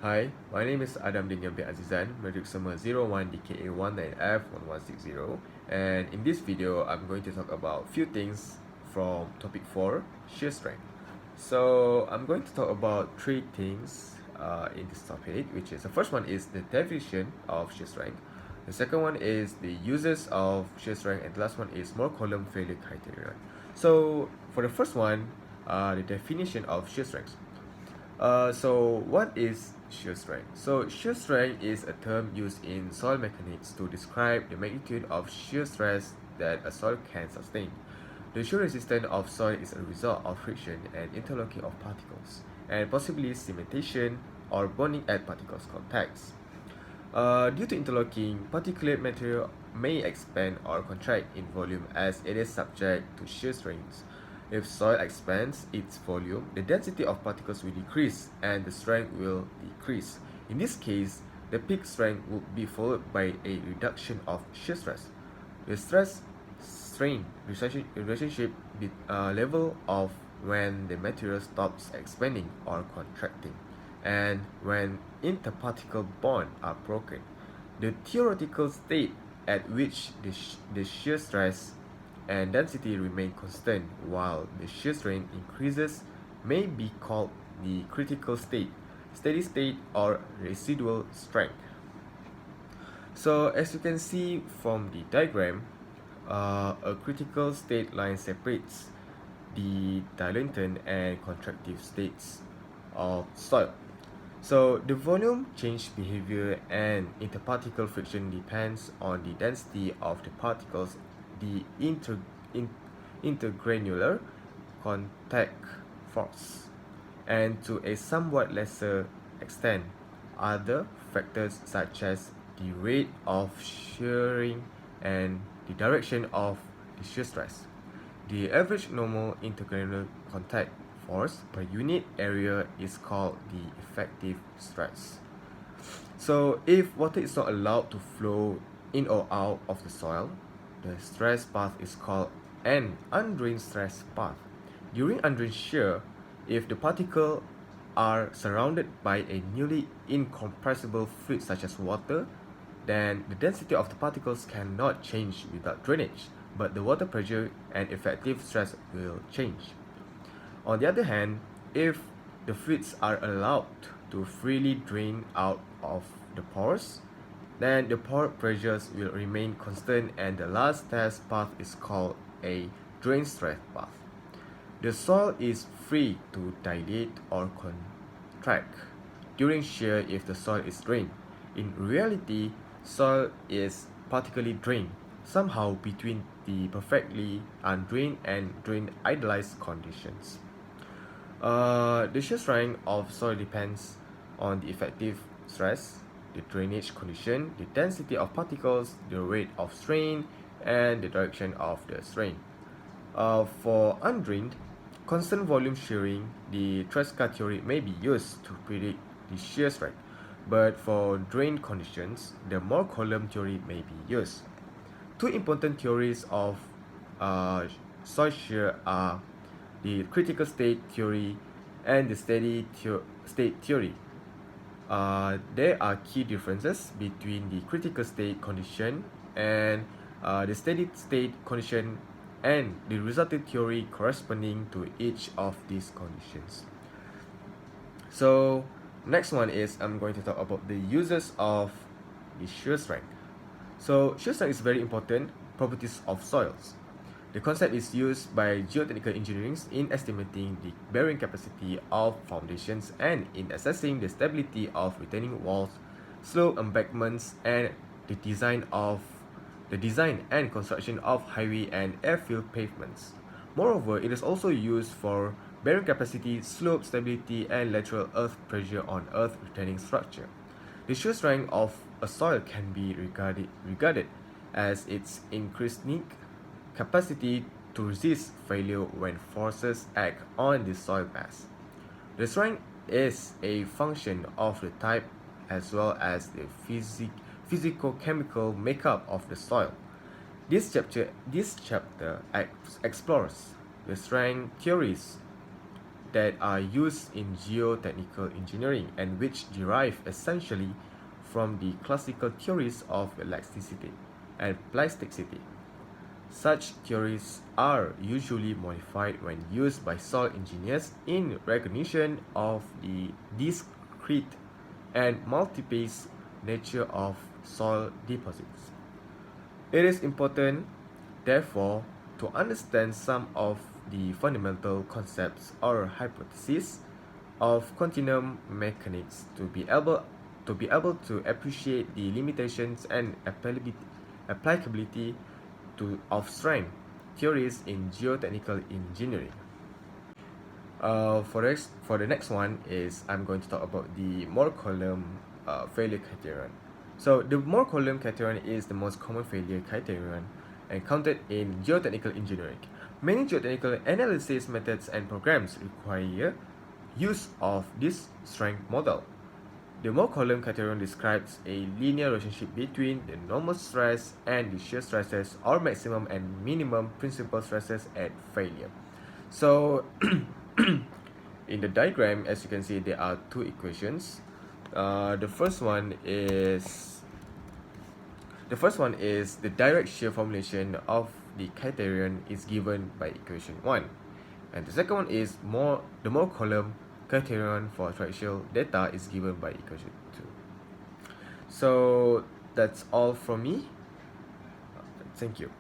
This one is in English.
Hi, my name is Danial bin Azizan, metric summa 01DKA19F1160, and in this video, I'm going to talk about few things from topic 4, shear strength. So, I'm going to talk about three things in this topic, which is the first one is the definition of shear strength, the second one is the uses of shear strength, and the last one is more column failure criteria. So, for the first one, the definition of shear strength. So what is shear strength? So shear strength is a term used in soil mechanics to describe the magnitude of shear stress that a soil can sustain. The shear resistance of soil is a result of friction and interlocking of particles, and possibly cementation or bonding at particles contacts. Due to interlocking, particulate material may expand or contract in volume as it is subject to shear strains. If soil expands its volume, the density of particles will decrease and the strength will decrease. In this case, the peak strength would be followed by a reduction of shear stress. The stress-strain relationship level of when the material stops expanding or contracting, and when interparticle bonds are broken. The theoretical state at which the shear stress and density remain constant while the shear strain increases may be called the critical state, steady state, or residual strength. So as you can see from the diagram, a critical state line separates the dilatant and contractive states of soil. So the volume change behavior and interparticle friction depends on the density of the particles, the intergranular contact force, and to a somewhat lesser extent, other factors such as the rate of shearing and the direction of the shear stress. The average normal intergranular contact force per unit area is called the effective stress. So if water is not allowed to flow in or out of the soil, the stress path is called an undrained stress path. During undrained shear, if the particles are surrounded by a nearly incompressible fluid such as water, then the density of the particles cannot change without drainage, but the water pressure and effective stress will change. On the other hand, if the fluids are allowed to freely drain out of the pores, then the pore pressures will remain constant and the last stress path is called a drain stress path. The soil is free to dilate or contract during shear if the soil is drained. In reality, soil is partially drained, somehow between the perfectly undrained and drained idealized conditions. The shear strength of soil depends on the effective stress, the drainage condition, the density of particles, the rate of strain, and the direction of the strain. For undrained, constant volume shearing, the Tresca theory may be used to predict the shear strength, but for drained conditions, the more column theory may be used. Two important theories of soil shear are the critical state theory and the steady state theory. There are key differences between the critical state condition and the steady state condition and the resultant theory corresponding to each of these conditions. So next one is I'm going to talk about the uses of the shear strength. So shear strength is very important properties of soils. The concept is used by geotechnical engineering in estimating the bearing capacity of foundations and in assessing the stability of retaining walls, slope embankments, and the design and construction of highway and airfield pavements. Moreover, it is also used for bearing capacity, slope stability, and lateral earth pressure on earth retaining structure. The shear strength of a soil can be regarded as its intrinsic capacity to resist failure when forces act on the soil mass. The strength is a function of the type as well as the physico-chemical makeup of the soil. This chapter explores the strength theories, that are used in geotechnical engineering and which derive essentially from the classical theories of elasticity and plasticity. Such theories are usually modified when used by soil engineers in recognition of the discrete and multi-phase nature of soil deposits. It is important, therefore, to understand some of the fundamental concepts or hypotheses of continuum mechanics to be able to appreciate the limitations and applicability of strength theories in geotechnical engineering. For the next one is I'm going to talk about the Moore column failure criterion. So the Moore column criterion is the most common failure criterion encountered in geotechnical engineering. Many geotechnical analysis methods and programs require use of this strength model. The Moore column criterion describes a linear relationship between the normal stress and the shear stresses or maximum and minimum principal stresses at failure. So in the diagram, as you can see, there are two equations. The first one is the direct shear formulation of the criterion is given by equation 1, and the second one is the Moore column criterion for triaxial data is given by equation 2. So that's all from me. Thank you.